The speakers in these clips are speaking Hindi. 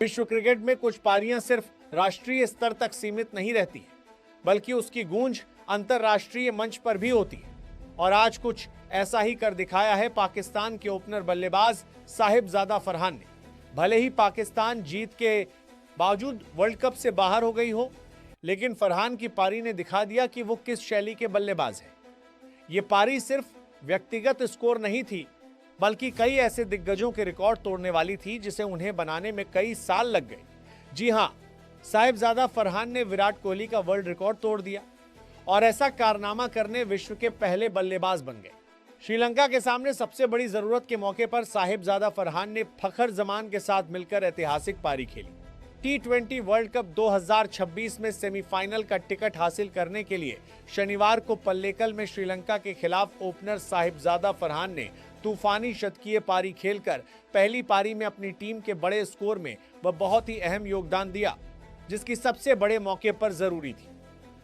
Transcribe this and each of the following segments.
विश्व क्रिकेट में कुछ पारियां सिर्फ राष्ट्रीय स्तर तक सीमित नहीं रहती हैं, बल्कि उसकी गूंज अंतर्राष्ट्रीय मंच पर भी होती है। और आज कुछ ऐसा ही कर दिखाया है पाकिस्तान के ओपनर बल्लेबाज साहिबजादा फरहान ने। भले ही पाकिस्तान जीत के बावजूद वर्ल्ड कप से बाहर हो गई हो, लेकिन फरहान की पारी ने दिखा दिया कि वो किस शैली के बल्लेबाज हैं। ये पारी सिर्फ व्यक्तिगत स्कोर नहीं थी, बल्कि कई ऐसे दिग्गजों के रिकॉर्ड तोड़ने वाली थी जिसे उन्हें बनाने में कई साल लग गए। जी हां, साहिबजादा फरहान ने विराट कोहली का वर्ल्ड रिकॉर्ड तोड़ दिया और ऐसा कारनामा करने विश्व के पहले बल्लेबाज बन गए। श्रीलंका के सामने सबसे बड़ी जरूरत के मौके पर साहिबजादा फरहान ने फखर जमान के साथ मिलकर ऐतिहासिक पारी खेली। T20 वर्ल्ड कप 2026 में सेमीफाइनल का टिकट हासिल करने के लिए शनिवार को पल्लेकल में श्रीलंका के खिलाफ ओपनर साहिबजादा फरहान ने तूफानी शतकीय पारी खेलकर पहली पारी में अपनी टीम के बड़े स्कोर में वह बहुत ही अहम योगदान दिया, जिसकी सबसे बड़े मौके पर जरूरी थी।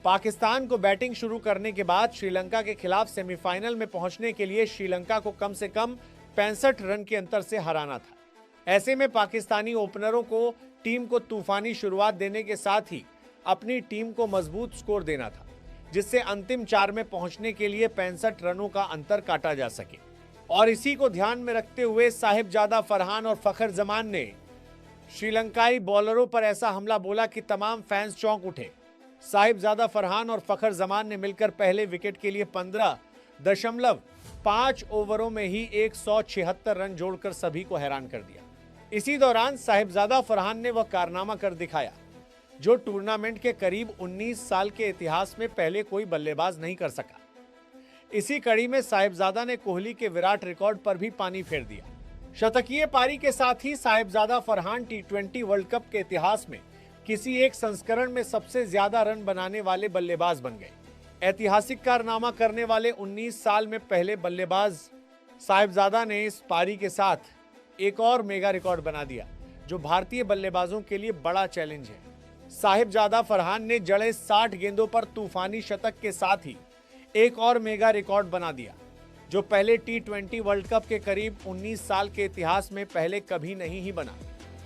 पाकिस्तान को बैटिंग शुरू करने के बाद श्रीलंका के खिलाफ सेमीफाइनल में पहुंचने के लिए श्रीलंका को कम से कम 65 रन के अंतर से हराना था। ऐसे में पाकिस्तानी ओपनरों को टीम को तूफानी शुरुआत देने के साथ ही अपनी टीम को मजबूत स्कोर देना था, जिससे अंतिम 4 में पहुंचने के लिए 65 रनों का अंतर काटा जा सके। और इसी को ध्यान में रखते हुए साहिबजादा फरहान और फखर जमान ने श्रीलंकाई बॉलरों पर ऐसा हमला बोला कि तमाम फैंस चौंक उठे। साहिबजादा फरहान और फखर जमान ने मिलकर पहले विकेट के लिए 15.5 ओवरों में ही 176 रन जोड़कर सभी को हैरान कर दिया। इसी दौरान साहिबजादा फरहान ने वह कारनामा कर दिखाया जो टूर्नामेंट के करीब 19 साल के इतिहास में पहले कोई बल्लेबाज नहीं कर सका। इसी कड़ी में साहिबजादा ने कोहली के विराट रिकॉर्ड पर भी पानी फेर दिया। शतकीय पारी के साथ ही Sahibzada Farhan T20 world cup के इतिहास में किसी एक संस्करण में सबसे ज्यादा रन बनाने वाले बल्लेबाज बन गए। ऐतिहासिक कारनामा करने वाले 19 साल में पहले बल्लेबाज साहिबजादा ने इस पारी के साथ एक और मेगा रिकॉर्ड बना दिया, जो भारतीय बल्लेबाजों के लिए बड़ा चैलेंज है। साहिबजादा फरहान ने जड़े 60 गेंदों पर तूफानी शतक के साथ ही एक और मेगा रिकॉर्ड बना दिया, जो पहले T20 वर्ल्ड कप के करीब 19 साल के इतिहास में पहले कभी नहीं ही बना।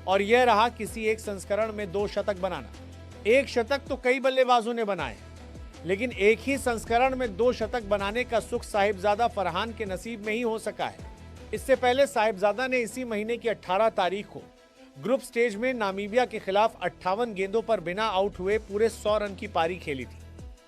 और यह रहा किसी एक संस्करण में 2 शतक बनाना। एक शतक तो कई बल्लेबाजों ने बनाए, लेकिन एक ही संस्करण में 2 शतक बनाने का सुख साहिबजादा फरहान के नसीब में ही हो सका है। इससे पहले साहिबजादा ने इसी महीने की 18 तारीख को ग्रुप स्टेज में नामीबिया के खिलाफ 58 गेंदों पर बिना आउट हुए पूरे 100 रन की पारी खेली थी।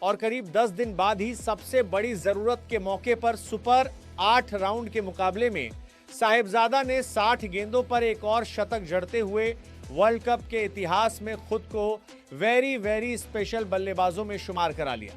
और करीब 10 दिन बाद ही सबसे बड़ी जरूरत के मौके पर सुपर 8 राउंड के मुकाबले में साहिबजादा ने 60 गेंदों पर एक और शतक जड़ते हुए वर्ल्ड कप के इतिहास में खुद को वेरी स्पेशल बल्लेबाजों में शुमार करा लिया।